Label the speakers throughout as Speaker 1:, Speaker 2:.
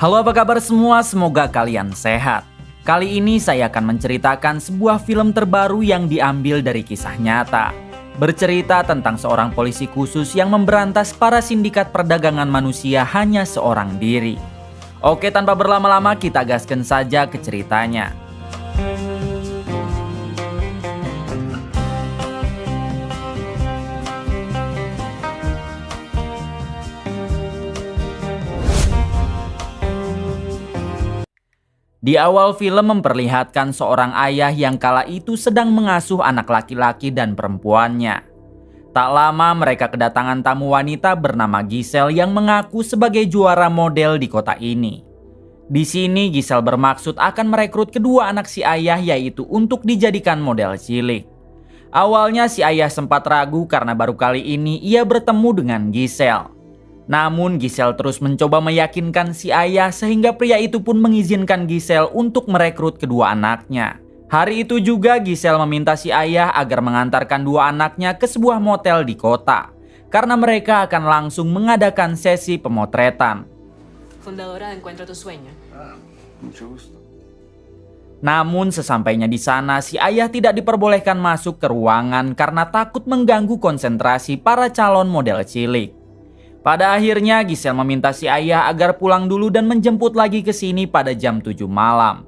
Speaker 1: Halo, apa kabar semua? Semoga kalian sehat. Kali ini saya akan menceritakan sebuah film terbaru yang diambil dari kisah nyata. Bercerita tentang seorang polisi khusus yang memberantas para sindikat perdagangan manusia hanya seorang diri. Oke, tanpa berlama-lama kita gaskan saja ke ceritanya. Di awal film memperlihatkan seorang ayah yang kala itu sedang mengasuh anak laki-laki dan perempuannya. Tak lama mereka kedatangan tamu wanita bernama Giselle yang mengaku sebagai juara model di kota ini. Di sini Giselle bermaksud akan merekrut kedua anak si ayah, yaitu untuk dijadikan model cilik. Awalnya si ayah sempat ragu karena baru kali ini ia bertemu dengan Giselle. Namun Giselle terus mencoba meyakinkan si ayah sehingga pria itu pun mengizinkan Giselle untuk merekrut kedua anaknya. Hari itu juga Giselle meminta si ayah agar mengantarkan dua anaknya ke sebuah motel di kota, karena mereka akan langsung mengadakan sesi pemotretan.
Speaker 2: Fundadora de Encuentro Tu Sueño.
Speaker 3: Mucho gusto.
Speaker 1: Namun sesampainya di sana, si ayah tidak diperbolehkan masuk ke ruangan karena takut mengganggu konsentrasi para calon model cilik. Pada akhirnya Giselle meminta si ayah agar pulang dulu dan menjemput lagi ke sini pada jam 7 malam.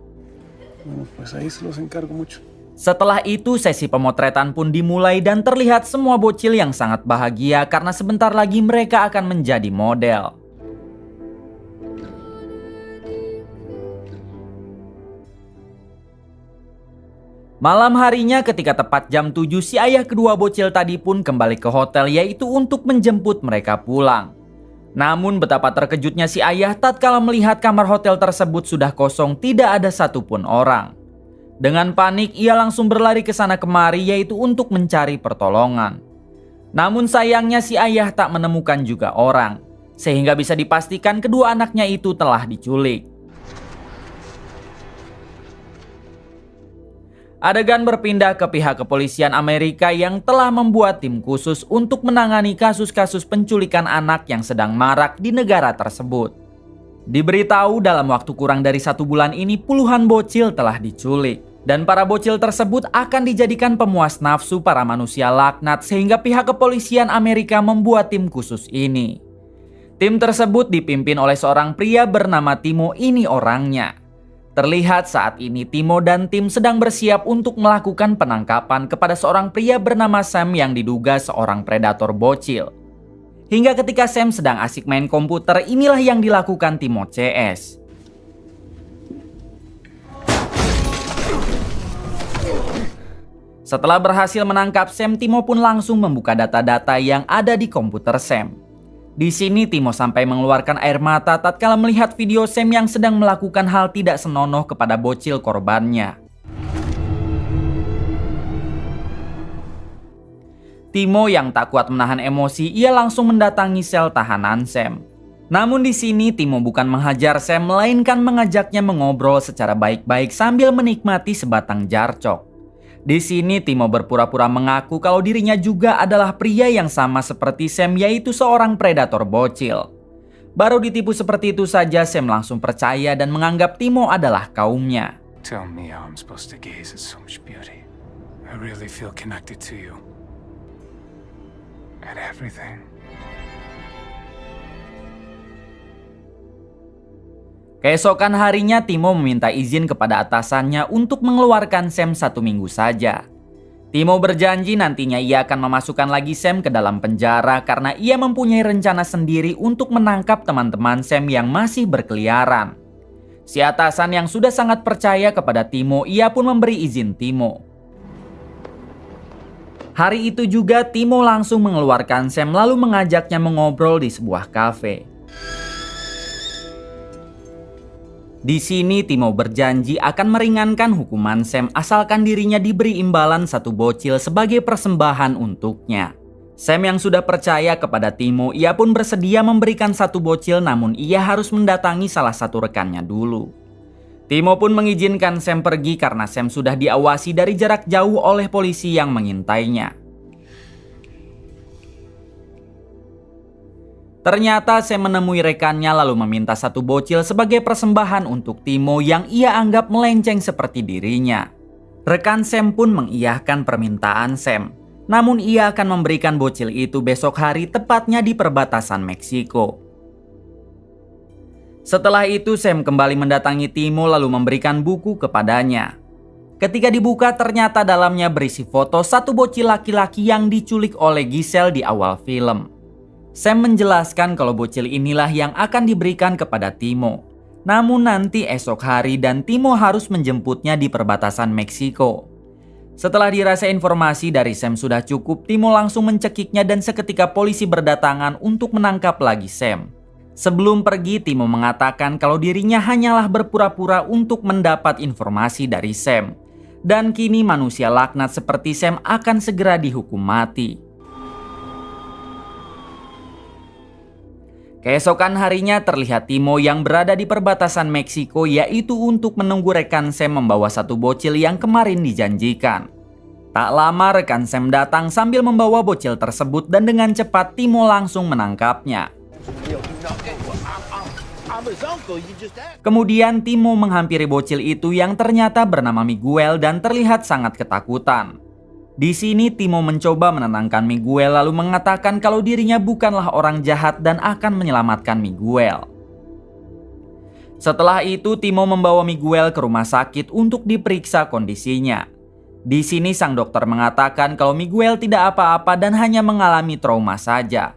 Speaker 3: Bueno, pues ahí se los encargo mucho.
Speaker 1: Setelah itu sesi pemotretan pun dimulai dan terlihat semua bocil yang sangat bahagia karena sebentar lagi mereka akan menjadi model. Malam harinya ketika tepat jam 7, si ayah kedua bocil tadi pun kembali ke hotel, yaitu untuk menjemput mereka pulang. Namun betapa terkejutnya si ayah tatkala melihat kamar hotel tersebut sudah kosong, tidak ada satupun orang. Dengan panik ia langsung berlari ke sana kemari, yaitu untuk mencari pertolongan. Namun sayangnya si ayah tak menemukan juga orang, sehingga bisa dipastikan kedua anaknya itu telah diculik. Adegan berpindah ke pihak kepolisian Amerika yang telah membuat tim khusus untuk menangani kasus-kasus penculikan anak yang sedang marak di negara tersebut. Diberitahu dalam waktu kurang dari 1 bulan ini puluhan bocil telah diculik. Dan para bocil tersebut akan dijadikan pemuas nafsu para manusia laknat, sehingga pihak kepolisian Amerika membuat tim khusus ini. Tim tersebut dipimpin oleh seorang pria bernama Timo, ini orangnya. Terlihat saat ini Timo dan tim sedang bersiap untuk melakukan penangkapan kepada seorang pria bernama Sam yang diduga seorang predator bocil. Hingga ketika Sam sedang asik main komputer, inilah yang dilakukan Timo CS. Setelah berhasil menangkap Sam, Timo pun langsung membuka data-data yang ada di komputer Sam. Di sini Timo sampai mengeluarkan air mata tatkala melihat video Sam yang sedang melakukan hal tidak senonoh kepada bocil korbannya. Timo yang tak kuat menahan emosi, ia langsung mendatangi sel tahanan Sam. Namun di sini Timo bukan menghajar Sam, melainkan mengajaknya mengobrol secara baik-baik sambil menikmati sebatang jarcok. Di sini Timo berpura-pura mengaku kalau dirinya juga adalah pria yang sama seperti Sam, yaitu seorang predator bocil. Baru ditipu seperti itu saja, Sam langsung percaya dan menganggap Timo adalah kaumnya.
Speaker 3: Tell me how I'm supposed to gaze at so much beauty. I really feel connected to you. And everything.
Speaker 1: Keesokan harinya Timo meminta izin kepada atasannya untuk mengeluarkan Sam 1 minggu saja. Timo berjanji nantinya ia akan memasukkan lagi Sam ke dalam penjara karena ia mempunyai rencana sendiri untuk menangkap teman-teman Sam yang masih berkeliaran. Si atasan yang sudah sangat percaya kepada Timo, ia pun memberi izin Timo. Hari itu juga Timo langsung mengeluarkan Sam lalu mengajaknya mengobrol di sebuah kafe. Di sini Timo berjanji akan meringankan hukuman Sam asalkan dirinya diberi imbalan 1 bocil sebagai persembahan untuknya. Sam yang sudah percaya kepada Timo, ia pun bersedia memberikan 1 bocil, namun ia harus mendatangi salah satu rekannya dulu. Timo pun mengizinkan Sam pergi karena Sam sudah diawasi dari jarak jauh oleh polisi yang mengintainya. Ternyata Sam menemui rekannya lalu meminta satu bocil sebagai persembahan untuk Timo yang ia anggap melenceng seperti dirinya. Rekan Sam pun mengiyahkan permintaan Sam. Namun ia akan memberikan bocil itu besok hari tepatnya di perbatasan Meksiko. Setelah itu Sam kembali mendatangi Timo lalu memberikan buku kepadanya. Ketika dibuka ternyata dalamnya berisi foto satu bocil laki-laki yang diculik oleh Giselle di awal film. Sam menjelaskan kalau bocil inilah yang akan diberikan kepada Timo. Namun nanti esok hari dan Timo harus menjemputnya di perbatasan Meksiko. Setelah dirasa informasi dari Sam sudah cukup, Timo langsung mencekiknya dan seketika polisi berdatangan untuk menangkap lagi Sam. Sebelum pergi, Timo mengatakan kalau dirinya hanyalah berpura-pura untuk mendapat informasi dari Sam. Dan kini manusia laknat seperti Sam akan segera dihukum mati. Keesokan harinya terlihat Timo yang berada di perbatasan Meksiko, yaitu untuk menunggu rekan Sam membawa satu bocil yang kemarin dijanjikan. Tak lama rekan Sam datang sambil membawa bocil tersebut dan dengan cepat Timo langsung menangkapnya. Kemudian Timo menghampiri bocil itu yang ternyata bernama Miguel dan terlihat sangat ketakutan. Di sini Timo mencoba menenangkan Miguel lalu mengatakan kalau dirinya bukanlah orang jahat dan akan menyelamatkan Miguel. Setelah itu Timo membawa Miguel ke rumah sakit untuk diperiksa kondisinya. Di sini sang dokter mengatakan kalau Miguel tidak apa-apa dan hanya mengalami trauma saja.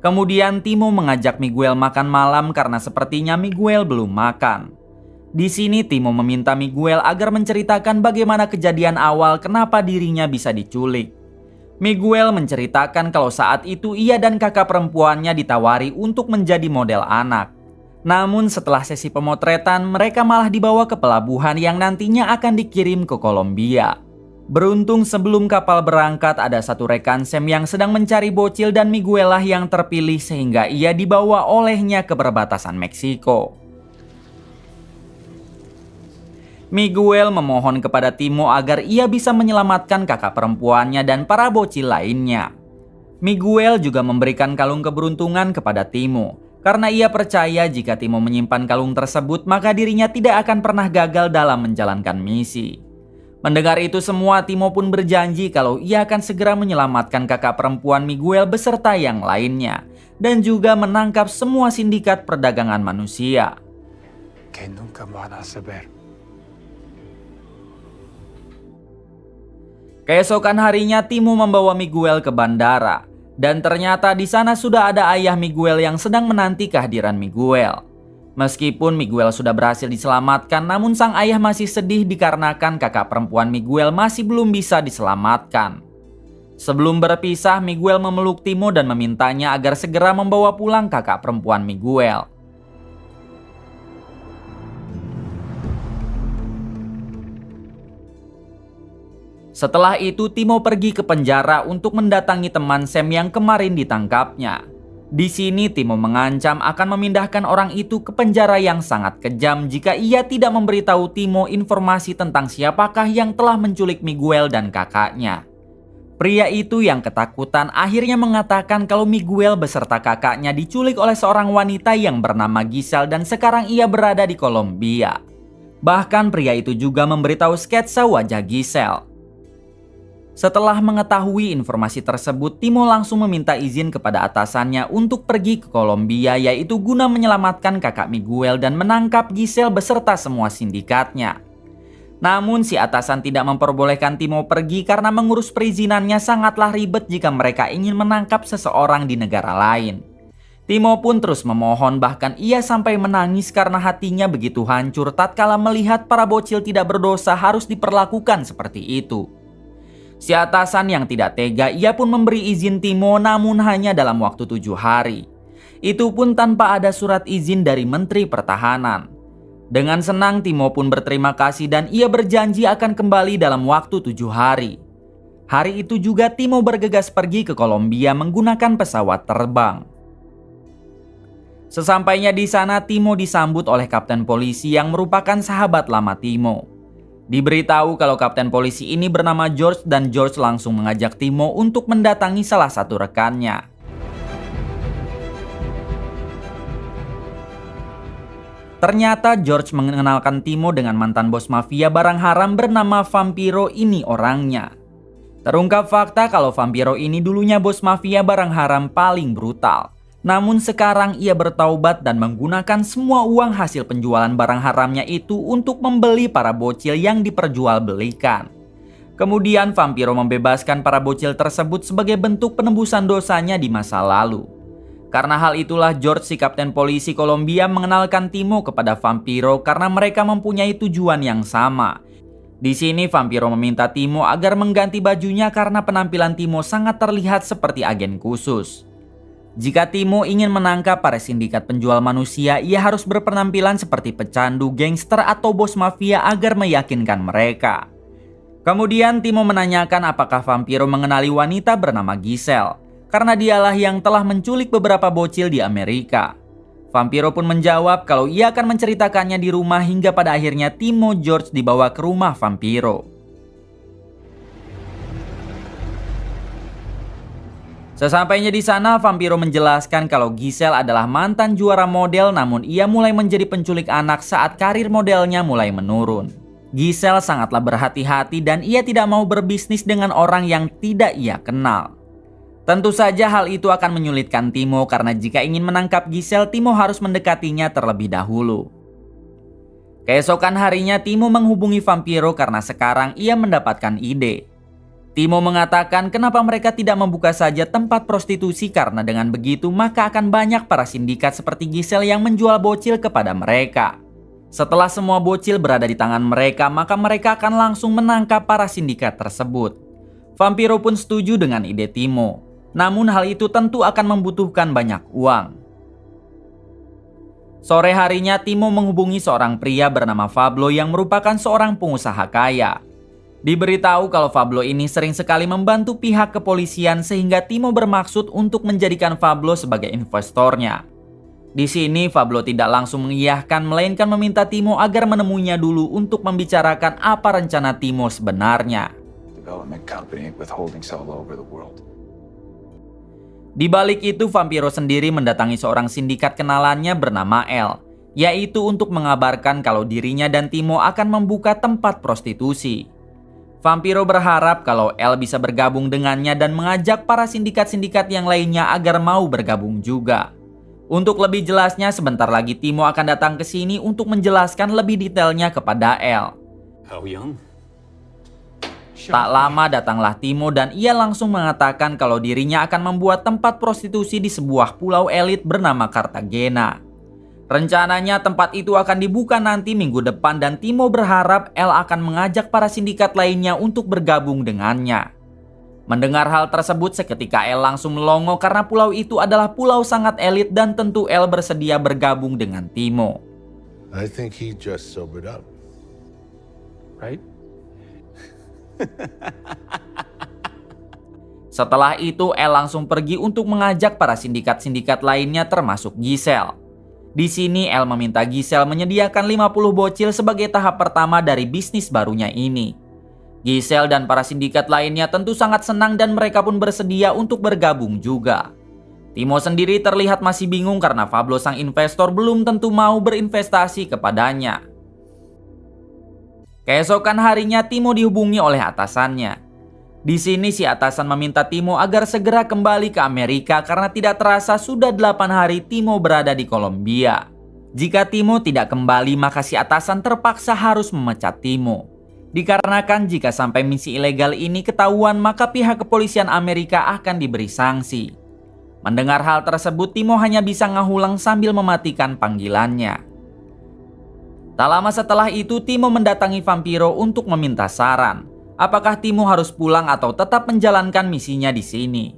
Speaker 1: Kemudian Timo mengajak Miguel makan malam karena sepertinya Miguel belum makan. Di sini Timo meminta Miguel agar menceritakan bagaimana kejadian awal kenapa dirinya bisa diculik. Miguel menceritakan kalau saat itu ia dan kakak perempuannya ditawari untuk menjadi model anak. Namun setelah sesi pemotretan mereka malah dibawa ke pelabuhan yang nantinya akan dikirim ke Kolombia. Beruntung sebelum kapal berangkat ada satu rekan Sam yang sedang mencari bocil dan Miguel lah yang terpilih sehingga ia dibawa olehnya ke perbatasan Meksiko. Miguel memohon kepada Timo agar ia bisa menyelamatkan kakak perempuannya dan para bocil lainnya. Miguel juga memberikan kalung keberuntungan kepada Timo, karena ia percaya jika Timo menyimpan kalung tersebut maka dirinya tidak akan pernah gagal dalam menjalankan misi. Mendengar itu semua, Timo pun berjanji kalau ia akan segera menyelamatkan kakak perempuan Miguel beserta yang lainnya, dan juga menangkap semua sindikat perdagangan manusia.
Speaker 3: Que nunca van a saber.
Speaker 1: Keesokan harinya Timo membawa Miguel ke bandara dan ternyata di sana sudah ada ayah Miguel yang sedang menanti kehadiran Miguel. Meskipun Miguel sudah berhasil diselamatkan, namun sang ayah masih sedih dikarenakan kakak perempuan Miguel masih belum bisa diselamatkan. Sebelum berpisah, Miguel memeluk Timo dan memintanya agar segera membawa pulang kakak perempuan Miguel. Setelah itu Timo pergi ke penjara untuk mendatangi teman Sam yang kemarin ditangkapnya. Di sini Timo mengancam akan memindahkan orang itu ke penjara yang sangat kejam jika ia tidak memberitahu Timo informasi tentang siapakah yang telah menculik Miguel dan kakaknya. Pria itu yang ketakutan akhirnya mengatakan kalau Miguel beserta kakaknya diculik oleh seorang wanita yang bernama Giselle dan sekarang ia berada di Kolombia. Bahkan pria itu juga memberitahu sketsa wajah Giselle. Setelah mengetahui informasi tersebut, Timo langsung meminta izin kepada atasannya untuk pergi ke Kolombia, yaitu guna menyelamatkan kakak Miguel dan menangkap Giselle beserta semua sindikatnya. Namun si atasan tidak memperbolehkan Timo pergi karena mengurus perizinannya sangatlah ribet jika mereka ingin menangkap seseorang di negara lain. Timo pun terus memohon, bahkan ia sampai menangis karena hatinya begitu hancur tatkala melihat para bocil tidak berdosa harus diperlakukan seperti itu. Si atasan yang tidak tega, ia pun memberi izin Timo namun hanya dalam waktu 7 hari. Itu pun tanpa ada surat izin dari Menteri Pertahanan. Dengan senang Timo pun berterima kasih dan ia berjanji akan kembali dalam waktu 7 hari. Hari itu juga Timo bergegas pergi ke Kolombia menggunakan pesawat terbang. Sesampainya di sana Timo disambut oleh kapten polisi yang merupakan sahabat lama Timo. Diberitahu kalau kapten polisi ini bernama George dan George langsung mengajak Timo untuk mendatangi salah satu rekannya. Ternyata George mengenalkan Timo dengan mantan bos mafia barang haram bernama Vampiro ini orangnya. Terungkap fakta kalau Vampiro ini dulunya bos mafia barang haram paling brutal. Namun sekarang ia bertaubat dan menggunakan semua uang hasil penjualan barang haramnya itu untuk membeli para bocil yang diperjualbelikan. Kemudian Vampiro membebaskan para bocil tersebut sebagai bentuk penembusan dosanya di masa lalu. Karena hal itulah George, si kapten polisi Kolombia, mengenalkan Timo kepada Vampiro karena mereka mempunyai tujuan yang sama. Di sini Vampiro meminta Timo agar mengganti bajunya karena penampilan Timo sangat terlihat seperti agen khusus. Jika Timo ingin menangkap para sindikat penjual manusia, ia harus berpenampilan seperti pecandu, gangster, atau bos mafia agar meyakinkan mereka. Kemudian Timo menanyakan apakah Vampiro mengenali wanita bernama Giselle, karena dialah yang telah menculik beberapa bocil di Amerika. Vampiro pun menjawab kalau ia akan menceritakannya di rumah hingga pada akhirnya Timo George dibawa ke rumah Vampiro. Sesampainya di sana, Vampiro menjelaskan kalau Giselle adalah mantan juara model, namun ia mulai menjadi penculik anak saat karir modelnya mulai menurun. Giselle sangatlah berhati-hati dan ia tidak mau berbisnis dengan orang yang tidak ia kenal. Tentu saja hal itu akan menyulitkan Timo karena jika ingin menangkap Giselle, Timo harus mendekatinya terlebih dahulu. Keesokan harinya Timo menghubungi Vampiro karena sekarang ia mendapatkan ide. Timo mengatakan kenapa mereka tidak membuka saja tempat prostitusi karena dengan begitu maka akan banyak para sindikat seperti Giselle yang menjual bocil kepada mereka. Setelah semua bocil berada di tangan mereka, maka mereka akan langsung menangkap para sindikat tersebut. Vampiro pun setuju dengan ide Timo. Namun hal itu tentu akan membutuhkan banyak uang. Sore harinya Timo menghubungi seorang pria bernama Pablo yang merupakan seorang pengusaha kaya. Diberitahu kalau Pablo ini sering sekali membantu pihak kepolisian sehingga Timo bermaksud untuk menjadikan Pablo sebagai investornya. Di sini Pablo tidak langsung mengiyahkan melainkan meminta Timo agar menemuinya dulu untuk membicarakan apa rencana Timo sebenarnya.
Speaker 3: Development company with holdings all over the world.
Speaker 1: Di balik itu, Vampiro sendiri mendatangi seorang sindikat kenalannya bernama El, yaitu untuk mengabarkan kalau dirinya dan Timo akan membuka tempat prostitusi. Vampiro berharap kalau El bisa bergabung dengannya dan mengajak para sindikat-sindikat yang lainnya agar mau bergabung juga. Untuk lebih jelasnya, sebentar lagi Timo akan datang ke sini untuk menjelaskan lebih detailnya kepada El.
Speaker 3: How young?
Speaker 1: Tak lama datanglah Timo dan ia langsung mengatakan kalau dirinya akan membuat tempat prostitusi di sebuah pulau elit bernama Cartagena. Rencananya tempat itu akan dibuka nanti minggu depan dan Timo berharap El akan mengajak para sindikat lainnya untuk bergabung dengannya. Mendengar hal tersebut seketika El langsung melongo karena pulau itu adalah pulau sangat elit dan tentu El bersedia bergabung dengan Timo.
Speaker 4: I think he just sobered up.
Speaker 3: Right?
Speaker 1: Setelah itu El langsung pergi untuk mengajak para sindikat-sindikat lainnya termasuk Giselle. Di sini El meminta Giselle menyediakan 50 bocil sebagai tahap pertama dari bisnis barunya ini. Giselle dan para sindikat lainnya tentu sangat senang dan mereka pun bersedia untuk bergabung juga. Timo sendiri terlihat masih bingung karena Pablo sang investor belum tentu mau berinvestasi kepadanya. Keesokan harinya Timo dihubungi oleh atasannya. Di sini si atasan meminta Timo agar segera kembali ke Amerika karena tidak terasa sudah 8 hari Timo berada di Kolombia. Jika Timo tidak kembali maka si atasan terpaksa harus memecat Timo. Dikarenakan jika sampai misi ilegal ini ketahuan maka pihak kepolisian Amerika akan diberi sanksi. Mendengar hal tersebut Timo hanya bisa ngahulang sambil mematikan panggilannya. Tak lama setelah itu Timo mendatangi Vampiro untuk meminta saran. Apakah Timo harus pulang atau tetap menjalankan misinya di sini?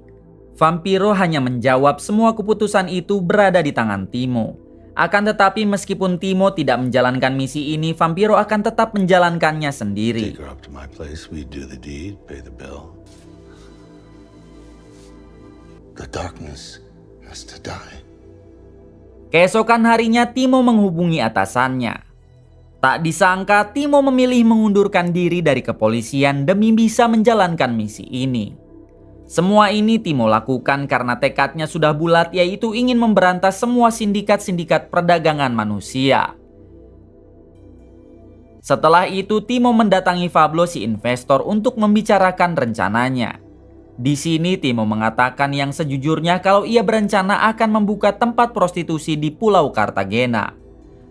Speaker 1: Vampiro hanya menjawab semua keputusan itu berada di tangan Timo. Akan tetapi meskipun Timo tidak menjalankan misi ini, Vampiro akan tetap menjalankannya sendiri.
Speaker 4: Take her up to my place, we do the deed, pay the bill. The darkness has to die.
Speaker 1: Keesokan harinya Timo menghubungi atasannya. Tak disangka Timo memilih mengundurkan diri dari kepolisian demi bisa menjalankan misi ini. Semua ini Timo lakukan karena tekadnya sudah bulat, yaitu ingin memberantas semua sindikat-sindikat perdagangan manusia. Setelah itu, Timo mendatangi Pablo si investor untuk membicarakan rencananya. Di sini Timo mengatakan yang sejujurnya kalau ia berencana akan membuka tempat prostitusi di Pulau Cartagena.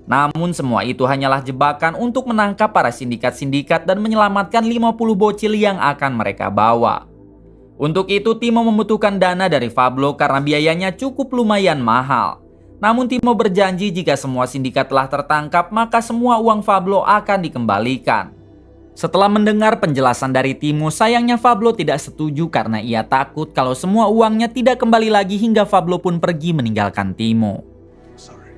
Speaker 1: Namun semua itu hanyalah jebakan untuk menangkap para sindikat-sindikat dan menyelamatkan 50 bocil yang akan mereka bawa. Untuk itu Timo membutuhkan dana dari Pablo karena biayanya cukup lumayan mahal. Namun Timo berjanji jika semua sindikat telah tertangkap maka semua uang Pablo akan dikembalikan. Setelah mendengar penjelasan dari Timo, sayangnya Pablo tidak setuju karena ia takut kalau semua uangnya tidak kembali lagi hingga Pablo pun pergi meninggalkan Timo.
Speaker 4: Sorry.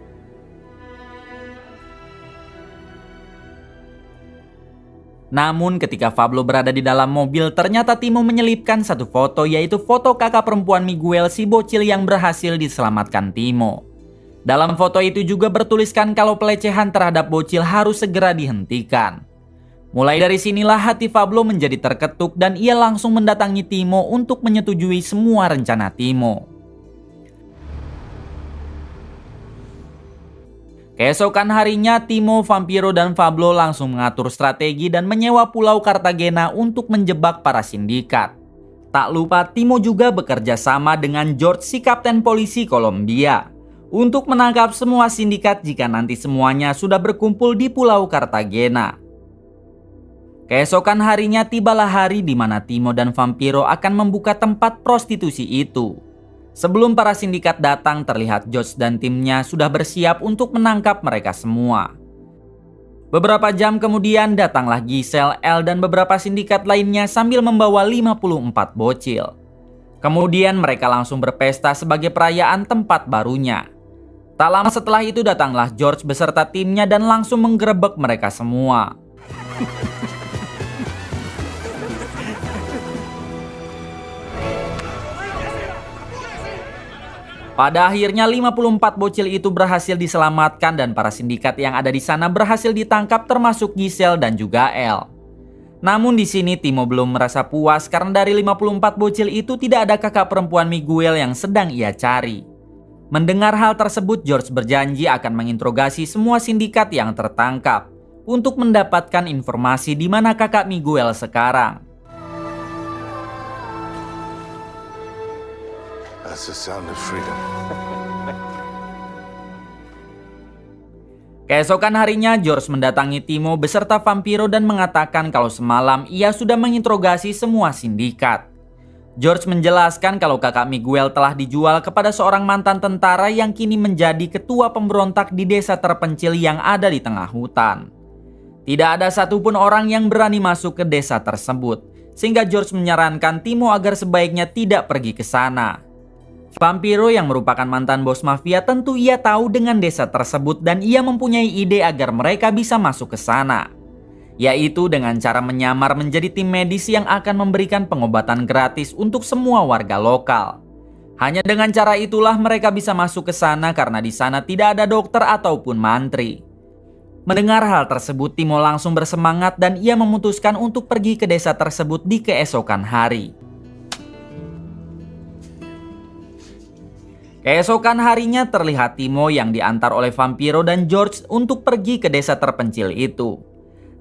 Speaker 1: Namun ketika Pablo berada di dalam mobil, ternyata Timo menyelipkan satu foto, yaitu foto kakak perempuan Miguel si bocil yang berhasil diselamatkan Timo. Dalam foto itu juga bertuliskan kalau pelecehan terhadap bocil harus segera dihentikan. Mulai dari sinilah hati Pablo menjadi terketuk dan ia langsung mendatangi Timo untuk menyetujui semua rencana Timo. Keesokan harinya, Timo, Vampiro, dan Pablo langsung mengatur strategi dan menyewa Pulau Cartagena untuk menjebak para sindikat. Tak lupa Timo juga bekerja sama dengan George si kapten polisi Kolombia untuk menangkap semua sindikat jika nanti semuanya sudah berkumpul di Pulau Cartagena. Keesokan harinya tibalah hari di mana Timo dan Vampiro akan membuka tempat prostitusi itu. Sebelum para sindikat datang, terlihat George dan timnya sudah bersiap untuk menangkap mereka semua. Beberapa jam kemudian datanglah Giselle, Elle, dan beberapa sindikat lainnya sambil membawa 54 bocil. Kemudian mereka langsung berpesta sebagai perayaan tempat barunya. Tak lama setelah itu datanglah George beserta timnya dan langsung menggerebek mereka semua. Pada akhirnya 54 bocil itu berhasil diselamatkan dan para sindikat yang ada di sana berhasil ditangkap termasuk Giselle dan juga Elle. Namun di sini Timo belum merasa puas karena dari 54 bocil itu tidak ada kakak perempuan Miguel yang sedang ia cari. Mendengar hal tersebut, George berjanji akan menginterogasi semua sindikat yang tertangkap untuk mendapatkan informasi di mana kakak Miguel sekarang.
Speaker 4: That's the sound of freedom.
Speaker 1: Keesokan harinya, George mendatangi Timo beserta Vampiro dan mengatakan kalau semalam ia sudah menginterogasi semua sindikat. George menjelaskan kalau kakak Miguel telah dijual kepada seorang mantan tentara yang kini menjadi ketua pemberontak di desa terpencil yang ada di tengah hutan. Tidak ada satupun orang yang berani masuk ke desa tersebut, sehingga George menyarankan Timo agar sebaiknya tidak pergi ke sana. Vampiro yang merupakan mantan bos mafia tentu ia tahu dengan desa tersebut dan ia mempunyai ide agar mereka bisa masuk ke sana, yaitu dengan cara menyamar menjadi tim medis yang akan memberikan pengobatan gratis untuk semua warga lokal. Hanya dengan cara itulah mereka bisa masuk ke sana karena di sana tidak ada dokter ataupun mantri. Mendengar hal tersebut, Timo langsung bersemangat dan ia memutuskan untuk pergi ke desa tersebut di keesokan hari. Keesokan harinya terlihat Timo yang diantar oleh Vampiro dan George untuk pergi ke desa terpencil itu.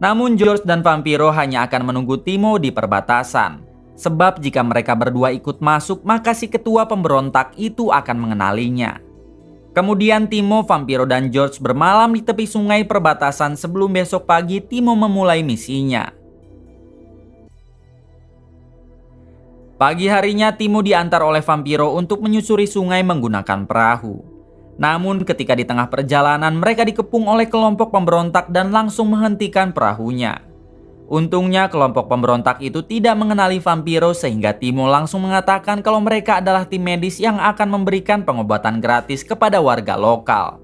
Speaker 1: Namun George dan Vampiro hanya akan menunggu Timo di perbatasan. Sebab jika mereka berdua ikut masuk, maka si ketua pemberontak itu akan mengenalinya. Kemudian Timo, Vampiro, dan George bermalam di tepi sungai perbatasan sebelum besok pagi Timo memulai misinya. Pagi harinya Timo diantar oleh Vampiro untuk menyusuri sungai menggunakan perahu. Namun ketika di tengah perjalanan mereka dikepung oleh kelompok pemberontak dan langsung menghentikan perahunya. Untungnya kelompok pemberontak itu tidak mengenali Vampiro sehingga Timo langsung mengatakan kalau mereka adalah tim medis yang akan memberikan pengobatan gratis kepada warga lokal.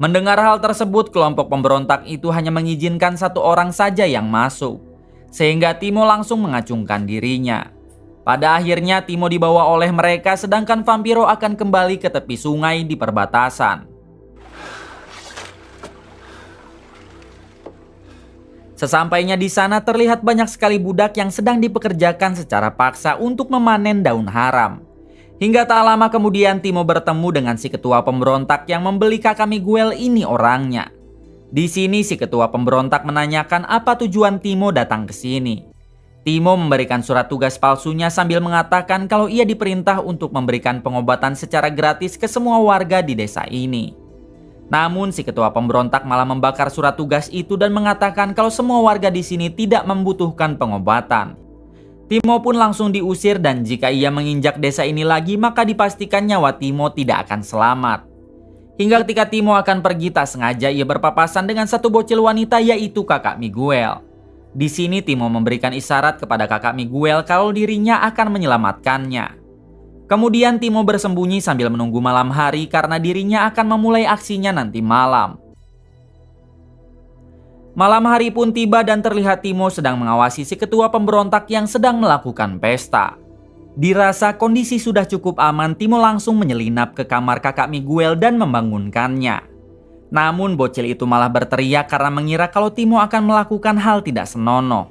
Speaker 1: Mendengar hal tersebut, kelompok pemberontak itu hanya mengizinkan satu orang saja yang masuk, sehingga Timo langsung mengacungkan dirinya. Pada akhirnya Timo dibawa oleh mereka sedangkan Vampiro akan kembali ke tepi sungai di perbatasan. Sesampainya di sana terlihat banyak sekali budak yang sedang dipekerjakan secara paksa untuk memanen daun haram. Hingga tak lama kemudian Timo bertemu dengan si ketua pemberontak yang membeli kakak Miguel ini orangnya. Di sini si ketua pemberontak menanyakan apa tujuan Timo datang ke sini. Timo memberikan surat tugas palsunya sambil mengatakan kalau ia diperintah untuk memberikan pengobatan secara gratis ke semua warga di desa ini. Namun si ketua pemberontak malah membakar surat tugas itu dan mengatakan kalau semua warga di sini tidak membutuhkan pengobatan. Timo pun langsung diusir dan jika ia menginjak desa ini lagi maka dipastikan nyawa Timo tidak akan selamat. Hingga ketika Timo akan pergi tak sengaja ia berpapasan dengan satu bocil wanita yaitu kakak Miguel. Di sini Timo memberikan isyarat kepada kakak Miguel kalau dirinya akan menyelamatkannya. Kemudian Timo bersembunyi sambil menunggu malam hari karena dirinya akan memulai aksinya nanti malam. Malam hari pun tiba dan terlihat Timo sedang mengawasi si ketua pemberontak yang sedang melakukan pesta. Dirasa kondisi sudah cukup aman, Timo langsung menyelinap ke kamar kakak Miguel dan membangunkannya. Namun bocil itu malah berteriak karena mengira kalau Timo akan melakukan hal tidak senonoh.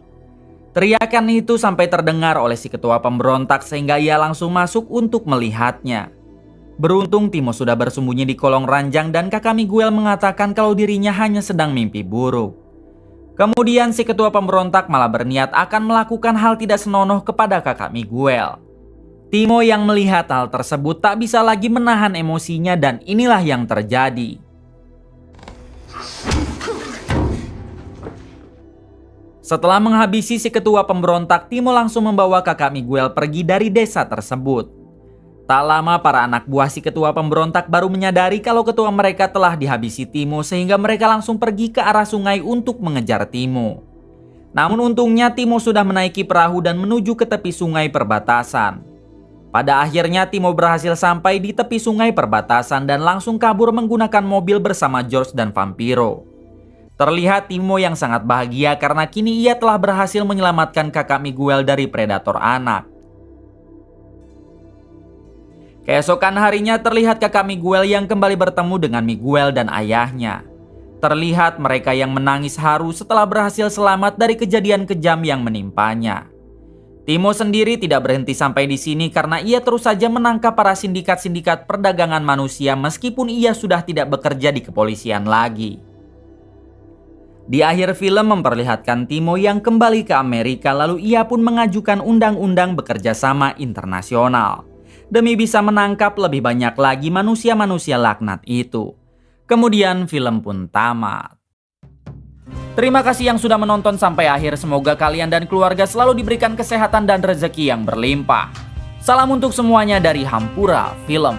Speaker 1: Teriakan itu sampai terdengar oleh si ketua pemberontak sehingga ia langsung masuk untuk melihatnya. Beruntung Timo sudah bersembunyi di kolong ranjang dan kakak Miguel mengatakan kalau dirinya hanya sedang mimpi buruk. Kemudian si ketua pemberontak malah berniat akan melakukan hal tidak senonoh kepada kakak Miguel. Timo yang melihat hal tersebut tak bisa lagi menahan emosinya dan inilah yang terjadi. Setelah menghabisi si ketua pemberontak, Timo langsung membawa kakak Miguel pergi dari desa tersebut. Tak lama para anak buah si ketua pemberontak baru menyadari kalau ketua mereka telah dihabisi Timo sehingga mereka langsung pergi ke arah sungai untuk mengejar Timo. Namun untungnya Timo sudah menaiki perahu dan menuju ke tepi sungai perbatasan. Pada akhirnya Timo berhasil sampai di tepi sungai perbatasan dan langsung kabur menggunakan mobil bersama George dan Vampiro. Terlihat Timo yang sangat bahagia karena kini ia telah berhasil menyelamatkan kakak Miguel dari predator anak. Keesokan harinya terlihat kakak Miguel yang kembali bertemu dengan Miguel dan ayahnya. Terlihat mereka yang menangis haru setelah berhasil selamat dari kejadian kejam yang menimpanya. Timo sendiri tidak berhenti sampai di sini karena ia terus saja menangkap para sindikat-sindikat perdagangan manusia meskipun ia sudah tidak bekerja di kepolisian lagi. Di akhir film memperlihatkan Timo yang kembali ke Amerika lalu ia pun mengajukan undang-undang bekerja sama internasional demi bisa menangkap lebih banyak lagi manusia-manusia laknat itu. Kemudian film pun tamat. Terima kasih yang sudah menonton sampai akhir. Semoga kalian dan keluarga selalu diberikan kesehatan dan rezeki yang berlimpah. Salam untuk semuanya dari Hampura Film.